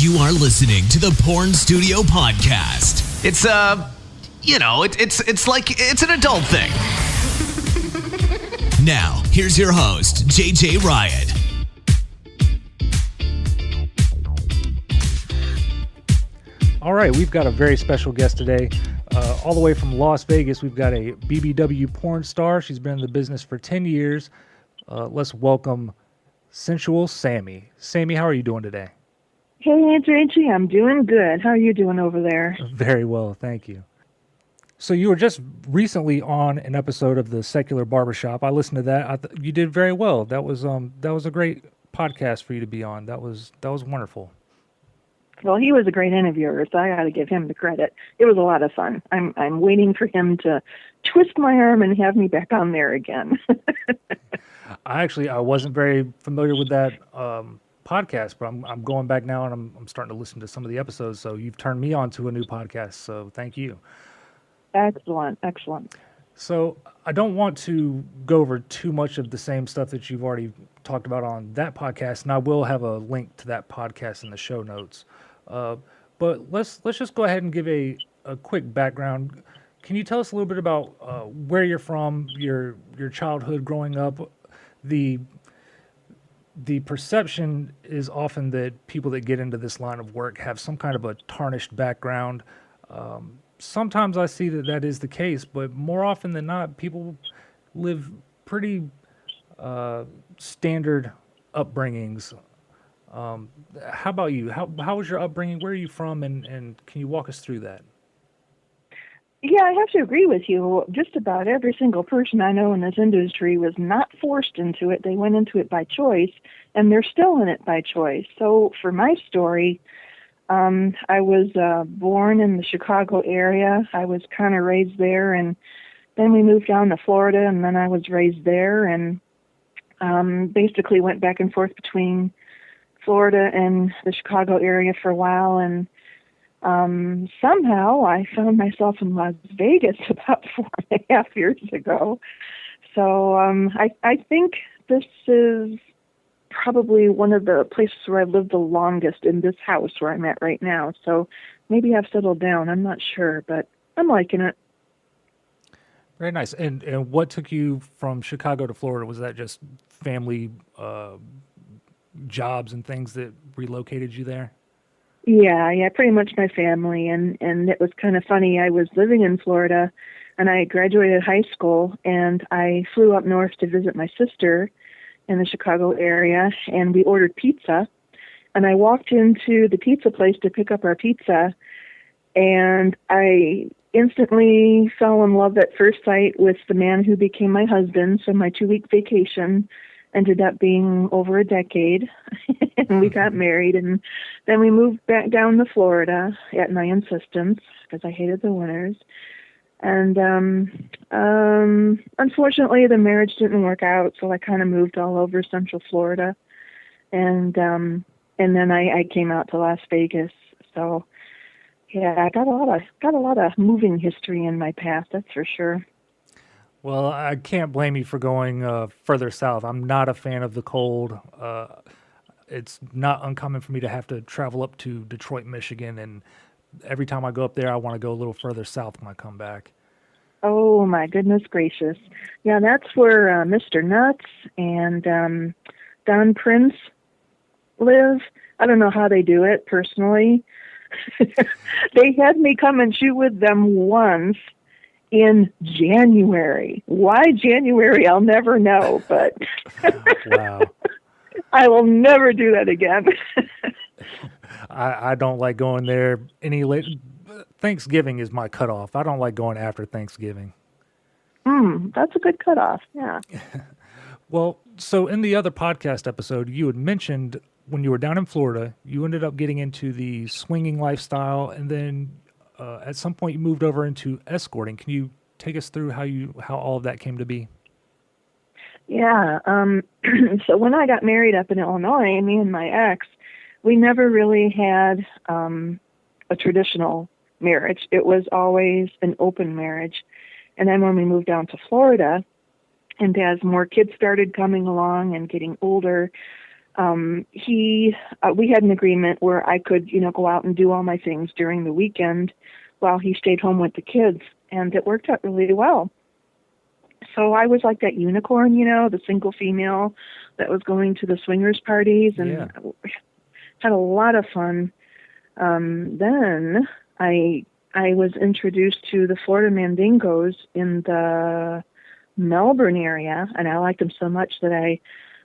You are listening to the Porn Studio Podcast. It's it's an adult thing. Now, here's your host, JJ Riot. All right, we've got a very special guest today. All the way from Las Vegas, we've got a BBW porn star. She's been in the business for 10 years. Let's welcome Sensual Sammie. Sammie, how are you doing today? Hey, JJ, I'm doing good. How are you doing over there? Very well, thank you. So you were just recently on an episode of the Secular Barbershop. I listened to that. You did very well. That was a great podcast for you to be on. That was wonderful. Well, he was a great interviewer, so I got to give him the credit. It was a lot of fun. I'm waiting for him to twist my arm and have me back on there again. I wasn't very familiar with that podcast, but I'm going back now and I'm starting to listen to some of the episodes. So you've turned me on to a new podcast. So thank you. Excellent. So I don't want to go over too much of the same stuff that you've already talked about on that podcast, and I will have a link to that podcast in the show notes. But let's just go ahead and give a quick background. Can you tell us a little bit about where you're from, your childhood growing up? The perception is often that people that get into this line of work have some kind of a tarnished background. Sometimes I see that is the case, but more often than not, people live pretty standard upbringings. How about you? How was your upbringing? Where are you from? And can you walk us through that? Yeah, I have to agree with you. Just about every single person I know in this industry was not forced into it. They went into it by choice, and they're still in it by choice. So for my story, I was born in the Chicago area. I was kind of raised there, and then we moved down to Florida, and then I was raised there, and basically went back and forth between Florida and the Chicago area for a while, and somehow I found myself in Las Vegas about 4.5 years ago. So I think this is probably one of the places where I've lived the longest in this house where I'm at right now. So maybe I've settled down. I'm not sure, but I'm liking it. Very nice. And what took you from Chicago to Florida? Was that just family jobs and things that relocated you there? Yeah, pretty much my family. And it was kind of funny. I was living in Florida, and I graduated high school, and I flew up north to visit my sister in the Chicago area, and we ordered pizza. And I walked into the pizza place to pick up our pizza, and I instantly fell in love at first sight with the man who became my husband. So my 2-week vacation ended up being over a decade, and we got married, and then we moved back down to Florida at my insistence because I hated the winters. And unfortunately, the marriage didn't work out, so I kind of moved all over Central Florida, and then I came out to Las Vegas. So yeah, I got a lot of moving history in my past, that's for sure. Well, I can't blame you for going further south. I'm not a fan of the cold. It's not uncommon for me to have to travel up to Detroit, Michigan, and every time I go up there, I want to go a little further south when I come back. Oh, my goodness gracious. Yeah, that's where Mr. Nuts and Don Prince live. I don't know how they do it, personally. They had me come and shoot with them once in January. Why January, I'll never know, but Wow. I will never do that again. I don't like going there any late. Thanksgiving is my cutoff. I don't like going after Thanksgiving. That's a good cutoff, yeah. Well, so in the other podcast episode, you had mentioned when you were down in Florida, you ended up getting into the swinging lifestyle, and then at some point you moved over into escorting. Can you take us through how all of that came to be? Yeah. So when I got married up in Illinois, me and my ex, we never really had a traditional marriage. It was always an open marriage. And then when we moved down to Florida, and as more kids started coming along and getting older, we had an agreement where I could, go out and do all my things during the weekend while he stayed home with the kids, and it worked out really well. So I was like that unicorn, the single female that was going to the swingers parties and had a lot of fun. Then I was introduced to the Florida Mandingos in the Melbourne area, and I liked them so much that I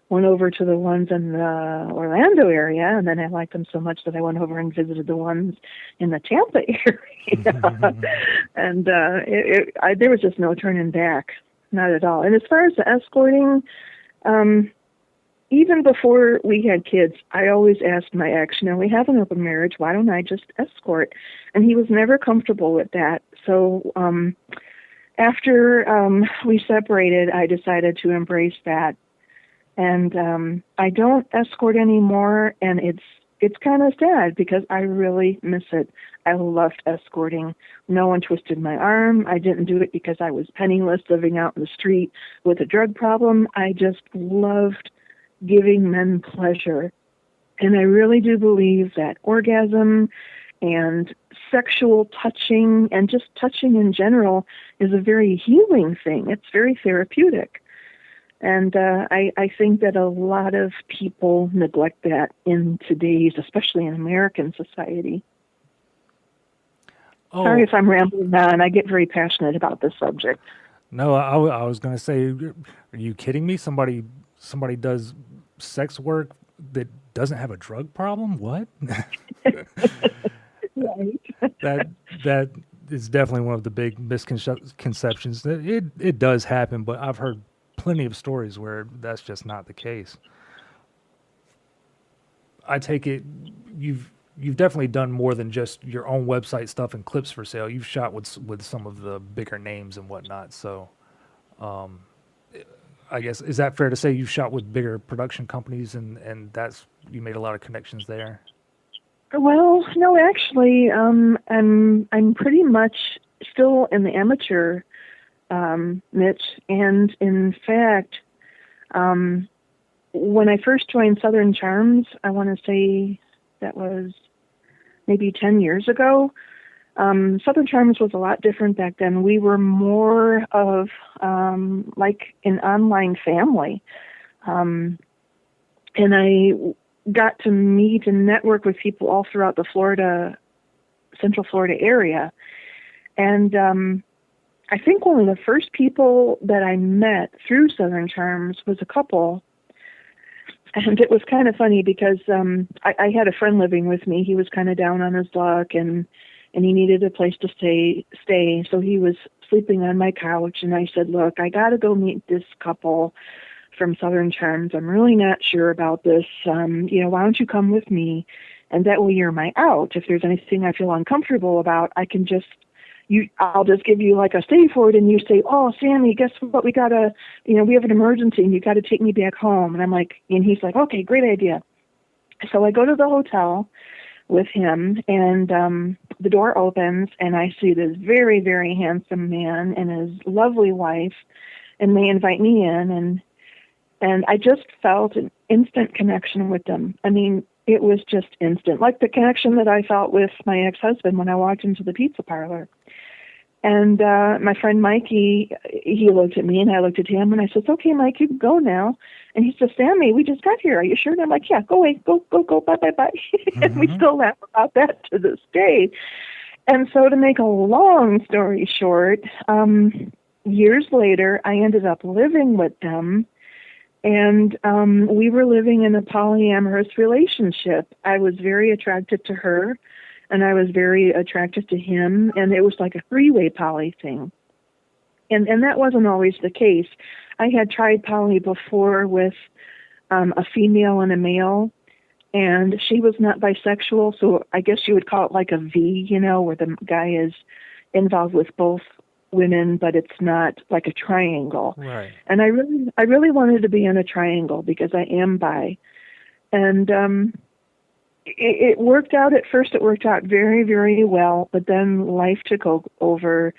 went over to the ones in the Orlando area, and then I liked them so much that I went over and visited the ones in the Tampa area. And there was just no turning back, not at all. And as far as the escorting, even before we had kids, I always asked my ex, we have an open marriage, why don't I just escort? And he was never comfortable with that. So after we separated, I decided to embrace that. And I don't escort anymore, and it's kind of sad because I really miss it. I loved escorting. No one twisted my arm. I didn't do it because I was penniless living out in the street with a drug problem. I just loved giving men pleasure. And I really do believe that orgasm and sexual touching and just touching in general is a very healing thing. It's very therapeutic. And I think that a lot of people neglect that in today's, especially in American society. Oh. Sorry if I'm rambling on. I get very passionate about this subject. No, I was going to say, are you kidding me? Somebody does sex work that doesn't have a drug problem? What? Right. That is definitely one of the big misconceptions. It does happen, but I've heard plenty of stories where that's just not the case. I take it you've definitely done more than just your own website stuff and clips for sale. You've shot with some of the bigger names and whatnot. So, I guess, is that fair to say you've shot with bigger production companies and that's, you made a lot of connections there? Well, no, actually, I'm pretty much still in the amateur niche, and in fact, when I first joined Southern Charms, I want to say that was maybe 10 years ago. Southern Charms was a lot different back then. We were more of like an online family, and I got to meet and network with people all throughout the Central Florida area, and I think one of the first people that I met through Southern Charms was a couple. And it was kind of funny because I had a friend living with me. He was kind of down on his luck, and he needed a place to stay. So he was sleeping on my couch, and I said, look, I got to go meet this couple from Southern Charms. I'm really not sure about this. Why don't you come with me? And that way you're my out. If there's anything I feel uncomfortable about, I can I'll just give you like a stay for it, and you say, oh, Sammie, guess what? We have an emergency, and you got to take me back home. And I'm like, and he's like, okay, great idea. So I go to the hotel with him, and the door opens, and I see this very, very handsome man and his lovely wife, and they invite me in, and I just felt an instant connection with them. I mean, it was just instant, like the connection that I felt with my ex-husband when I walked into the pizza parlor. And my friend Mikey, he looked at me, and I looked at him, and I said, okay, Mike, you can go now. And he said, Sammie, we just got here. Are you sure? And I'm like, yeah, go away. Go, bye. Mm-hmm. And we still laugh about that to this day. And so to make a long story short, years later, I ended up living with them. And we were living in a polyamorous relationship. I was very attracted to her, and I was very attracted to him, and it was like a three-way poly thing. And that wasn't always the case. I had tried poly before with a female and a male, and she was not bisexual, so I guess you would call it like a V, where the guy is involved with both women, but it's not like a triangle. Right. And I really wanted to be in a triangle because I am bi. And it worked out. At first it worked out very, very well, but then life took over.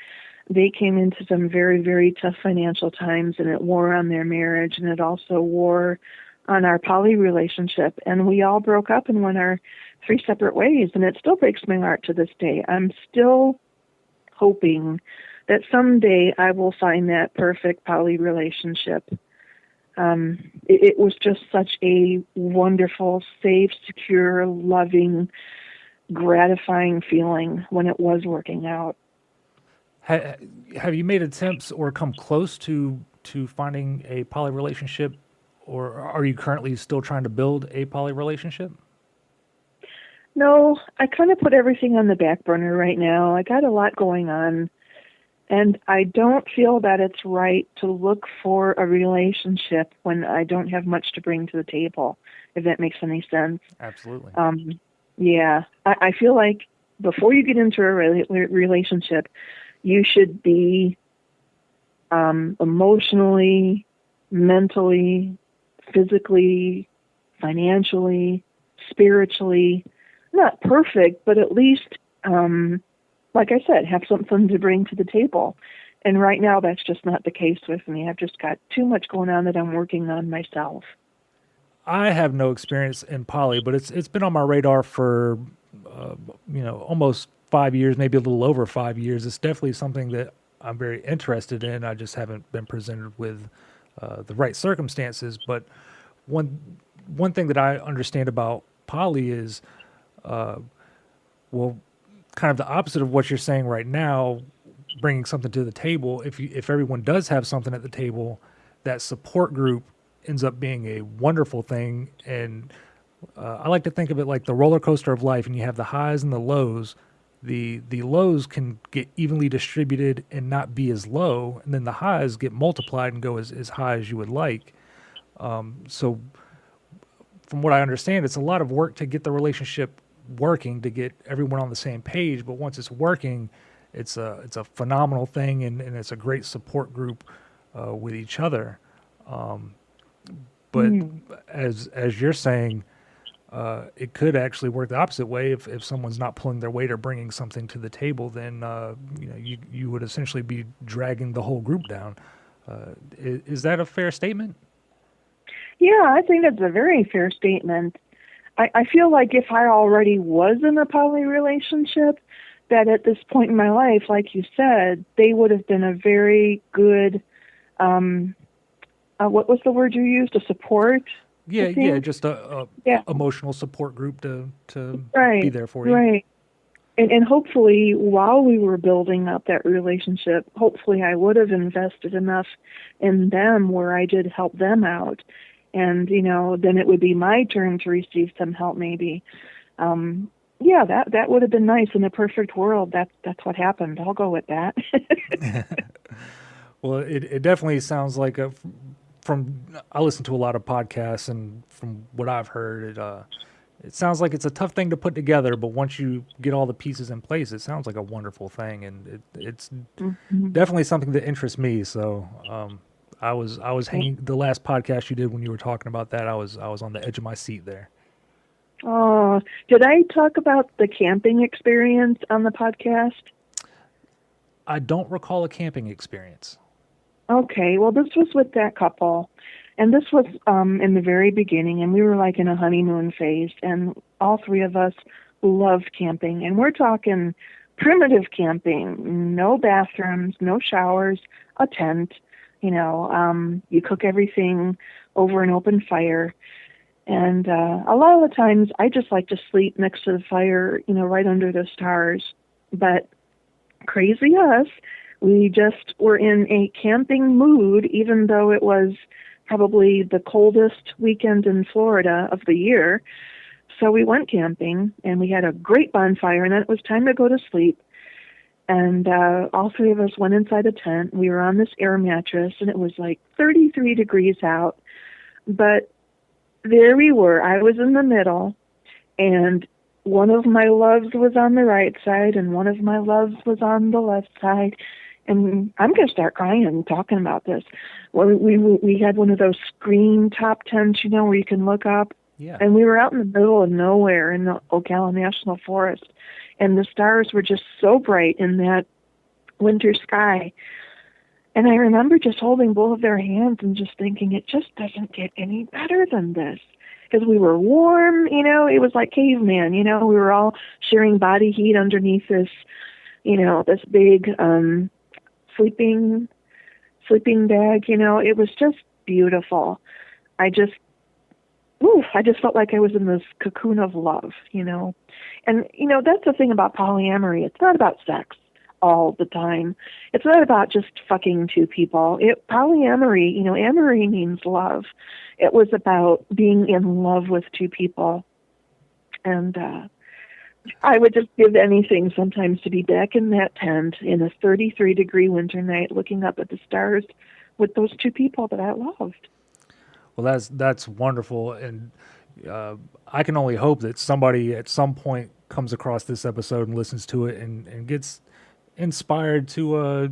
They came into some very, very tough financial times, and it wore on their marriage, and it also wore on our poly relationship, and we all broke up and went our 3 separate ways, and it still breaks my heart to this day. I'm still hoping that someday I will find that perfect poly relationship. It was just such a wonderful, safe, secure, loving, gratifying feeling when it was working out. Have you made attempts or come close to finding a poly relationship, or are you currently still trying to build a poly relationship? No, I kind of put everything on the back burner right now. I got a lot going on, and I don't feel that it's right to look for a relationship when I don't have much to bring to the table, if that makes any sense. Absolutely. Yeah, I feel like before you get into a relationship, you should be emotionally, mentally, physically, financially, spiritually, not perfect, but at least, like I said, have something to bring to the table. And right now, that's just not the case with me. I've just got too much going on that I'm working on myself. I have no experience in poly, but it's been on my radar for almost 5 years, maybe a little over 5 years. It's definitely something that I'm very interested in. I just haven't been presented with the right circumstances. But one thing that I understand about poly is, kind of the opposite of what you're saying right now, bringing something to the table. If everyone does have something at the table, that support group ends up being a wonderful thing. And I like to think of it like the roller coaster of life, and you have the highs and the lows. The lows can get evenly distributed and not be as low, and then the highs get multiplied and go as high as you would like. So from what I understand, it's a lot of work to get the relationship working, to get everyone on the same page. But once it's working, it's a phenomenal thing, and it's a great support group with each other. But as you're saying, it could actually work the opposite way. If someone's not pulling their weight or bringing something to the table, then you would essentially be dragging the whole group down. Is that a fair statement? Yeah, I think that's a very fair statement. I feel like if I already was in a poly relationship, that at this point in my life, like you said, they would have been a very good, what was the word you used? A support? Yeah, just a emotional support group to right, be there for you. Right. And hopefully, while we were building up that relationship, hopefully I would have invested enough in them where I did help them out. And, then it would be my turn to receive some help maybe. That would have been nice. In a perfect world, that's what happened. I'll go with that. Well, it definitely sounds like I listen to a lot of podcasts, and from what I've heard, it sounds like it's a tough thing to put together, but once you get all the pieces in place, it sounds like a wonderful thing, and it's definitely something that interests me. So I was hanging the last podcast you did when you were talking about that. I was on the edge of my seat there. Oh, did I talk about the camping experience on the podcast? I don't recall a camping experience. Okay, well, this was with that couple, and this was in the very beginning, and we were like in a honeymoon phase, and all 3 of us loved camping, and we're talking primitive camping, no bathrooms, no showers, a tent, you cook everything over an open fire, and a lot of the times I just like to sleep next to the fire, right under the stars, but crazy us, we just were in a camping mood, even though it was probably the coldest weekend in Florida of the year. So we went camping, and we had a great bonfire, and then it was time to go to sleep. And all 3 of us went inside a tent. We were on this air mattress, and it was like 33 degrees out. But there we were. I was in the middle, and one of my loves was on the right side, and one of my loves was on the left side. And I'm going to start crying and talking about this. Well, we had one of those screen top tents, where you can look up. Yeah. And we were out in the middle of nowhere in the Ocala National Forest. And the stars were just so bright in that winter sky. And I remember just holding both of their hands and just thinking, it just doesn't get any better than this. Because we were warm, it was like caveman, we were all sharing body heat underneath this, this big sleeping bag, it was just beautiful. I just felt like I was in this cocoon of love, And, that's the thing about polyamory. It's not about sex all the time. It's not about just fucking two people. Polyamory, amory means love. It was about being in love with two people. And I would just give anything sometimes to be back in that tent in a 33-degree winter night looking up at the stars with those two people that I loved. Well, that's wonderful. And I can only hope that somebody at some point comes across this episode and listens to it and gets inspired to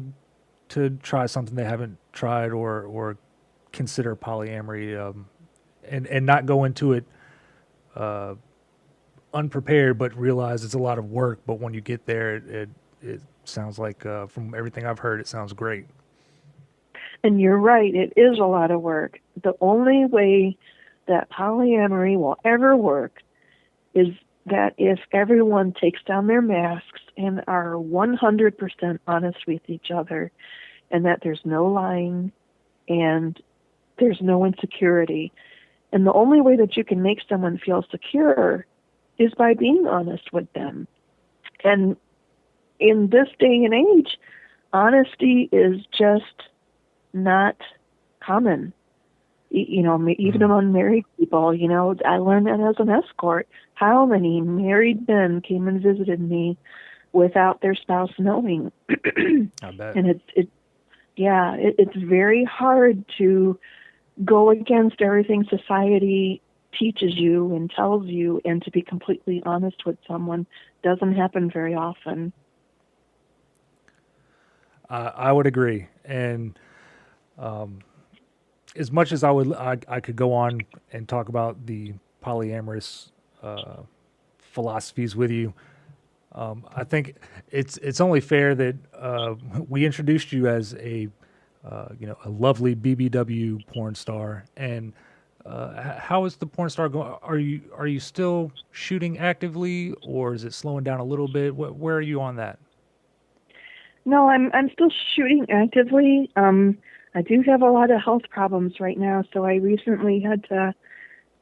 try something they haven't tried or consider polyamory, and not go into it unprepared, but realize it's a lot of work. But when you get there, it sounds like, from everything I've heard, it sounds great. And you're right, it is a lot of work. The only way that polyamory will ever work is that if everyone takes down their masks and are 100% honest with each other, and that there's no lying and there's no insecurity. And the only way that you can make someone feel secure is by being honest with them. And in this day and age, honesty is just not common. Even among married people, I learned that as an escort. How many married men came and visited me without their spouse knowing? I bet. And it's very hard to go against everything society teaches you and tells you, and to be completely honest with someone doesn't happen very often. I would agree. And as much as I could go on and talk about the polyamorous philosophies with you, I think it's only fair that we introduced you as a lovely BBW porn star. And how is the porn star going? Are you still shooting actively, or is it slowing down a little bit? Where are you on that? No, I'm still shooting actively. I do have a lot of health problems right now, so I recently had to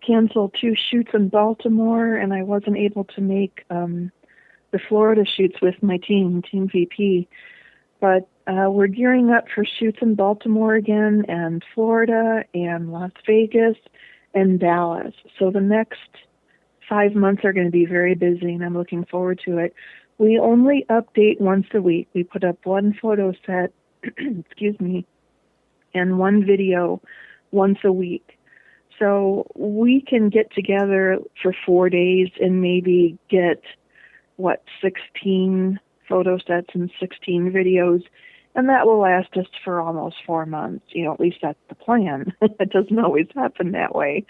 cancel 2 shoots in Baltimore, and I wasn't able to make the Florida shoots with my Team VP. But we're gearing up for shoots in Baltimore again, and Florida, and Las Vegas, and Dallas. So the next 5 months are going to be very busy, and I'm looking forward to it. We only update once a week. We put up 1 photo set, excuse me, and 1 video once a week. So we can get together for 4 days and maybe get, 16 photo sets and 16 videos, and that will last us for almost 4 months. At least that's the plan. It doesn't always happen that way.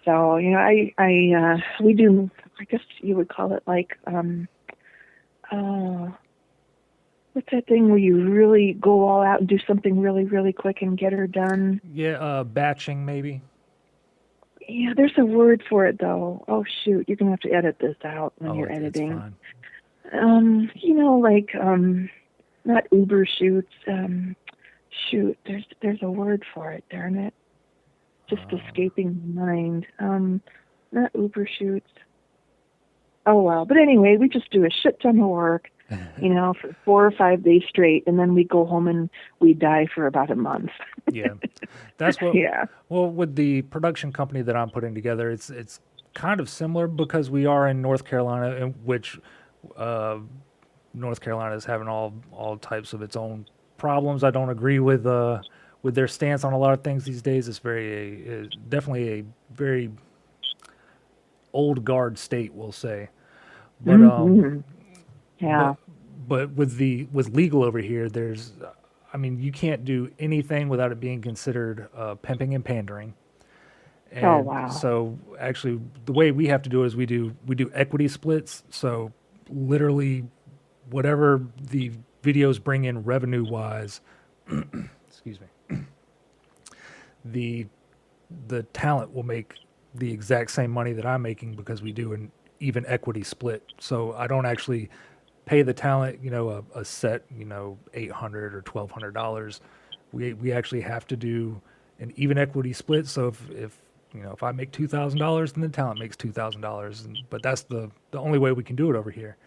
So, we do, I guess you would call it like, what's that thing where you really go all out and do something really, really quick and get her done? Yeah, batching maybe. Yeah, there's a word for it though. Oh shoot, you're gonna have to edit this out when you're editing. It's fine. Not Uber shoots. Shoot, there's a word for it. Darn it, just escaping my mind. Not Uber shoots. Oh well, but anyway, we just do a shit ton of work, for 4 or 5 days straight, and then we go home and we die for about a month. Yeah, that's what. Yeah. Well, with the production company that I'm putting together, it's kind of similar because we are in North Carolina, in which North Carolina is having all types of its own problems. I don't agree with their stance on a lot of things these days. It's definitely a very old guard state, we'll say. But yeah. But with legal over here, you can't do anything without it being considered pimping and pandering. And oh wow! So actually, the way we have to do it is we do equity splits. So literally, whatever the videos bring in revenue wise, excuse me, the talent will make the exact same money that I'm making because we do an even equity split. So I don't actually pay the talent, a set, $800 or $1,200. We actually have to do an even equity split. So if I make $2,000, then the talent makes $2,000. But that's the only way we can do it over here.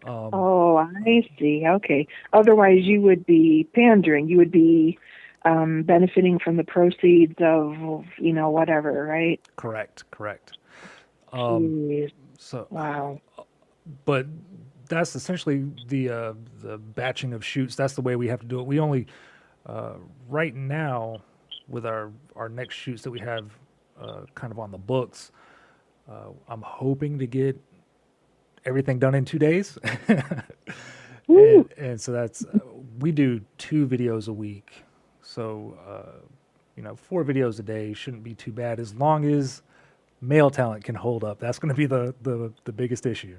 Oh, I see. Okay. Otherwise, you would be pandering. You would be benefiting from the proceeds of, whatever, right? Correct. Jeez. So, Wow. but that's essentially the batching of shoots. That's the way we have to do it. We only right now with our next shoots that we have kind of on the books. I'm hoping to get everything done in 2 days, and so that's we do 2 videos a week. So 4 videos a day shouldn't be too bad as long as male talent can hold up. That's going to be the biggest issue.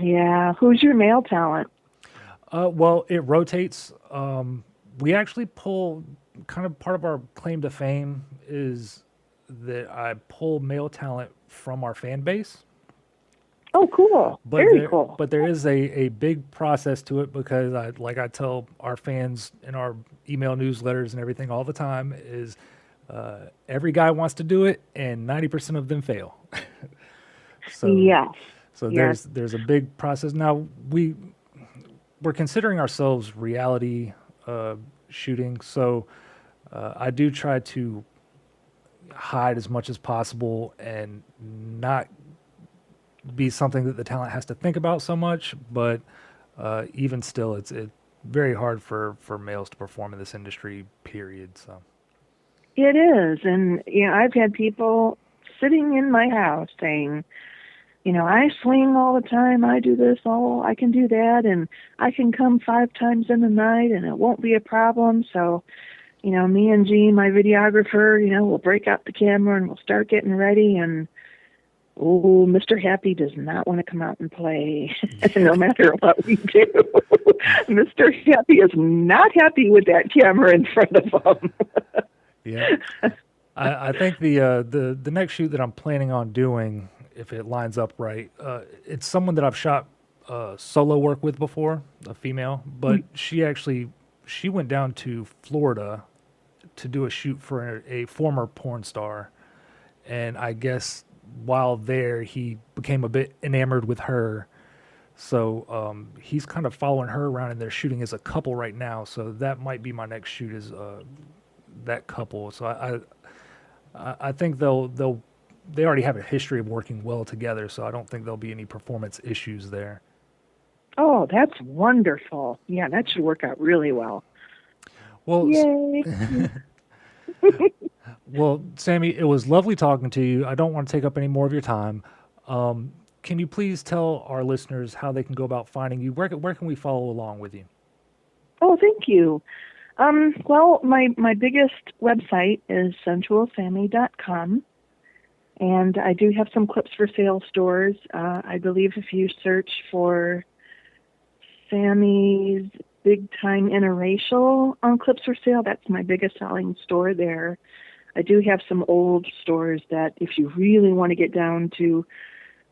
Yeah. Who's your male talent? Well, it rotates. We actually pull kind of part of our claim to fame is that I pull male talent from our fan base. Oh, cool. Very cool. But there is a big process to it because I tell our fans in our email newsletters and everything all the time is every guy wants to do it and 90% of them fail. So yes. So there's a big process. Now we're considering ourselves reality shooting. So I do try to hide as much as possible and not be something that the talent has to think about so much. But even still, it's very hard for males to perform in this industry, period. So it is. And, I've had people sitting in my house saying, I swing all the time. I do this, I can do that. And I can come 5 times in the night and it won't be a problem. So, me and Gene, my videographer, we'll break out the camera and we'll start getting ready. And, Mr. Happy does not want to come out and play no matter what we do. Mr. Happy is not happy with that camera in front of him. Yeah. I think the next shoot that I'm planning on doing, if it lines up right, it's someone that I've shot solo work with before, a female, but she went down to Florida to do a shoot for a former porn star, and I guess while there he became a bit enamored with her, so he's kind of following her around and they're shooting as a couple right now, so that might be my next shoot is that couple. So I think they already have a history of working well together, so I don't think there'll be any performance issues there. Oh, that's wonderful. Yeah, that should work out really well. Well, yay. Well, Sammie, it was lovely talking to you. I don't want to take up any more of your time. Can you please tell our listeners how they can go about finding you? Where can we follow along with you? Oh, thank you. Well, my biggest website is sensualsammie.com. And I do have some clips for sale stores. I believe if you search for Sammie's Big Time Interracial on clips for sale, that's my biggest selling store there. I do have some old stores that if you really want to get down to,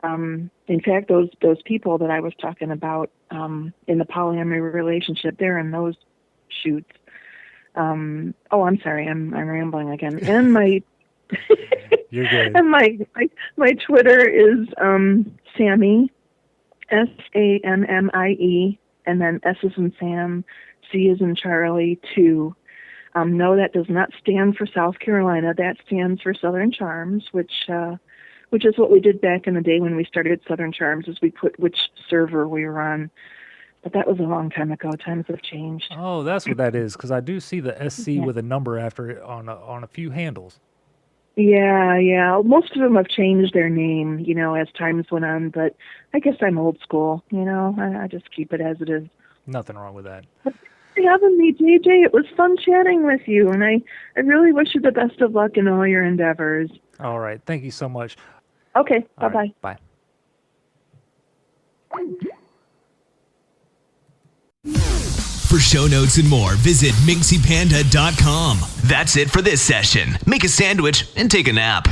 in fact, those people that I was talking about in the polyamory relationship, they're in those shoots. I'm sorry, I'm rambling again. And my You're good. And my Twitter is Sammie, Sammie, and then S is in Sam, C is in Charlie 2. No, that does not stand for South Carolina. That stands for Southern Charms, which is what we did back in the day when we started Southern Charms, is we put which server we were on. But that was a long time ago. Times have changed. Oh, that's what that is, because I do see the SC with a number after it on a few handles. Yeah. Most of them have changed their name, as times went on. But I guess I'm old school, I just keep it as it is. Nothing wrong with that. Thanks for having me, JJ. It was fun chatting with you, and I really wish you the best of luck in all your endeavors. All right. Thank you so much. Okay. All Bye-bye. right, bye. For show notes and more, visit minxypanda.com. That's it for this session. Make a sandwich and take a nap.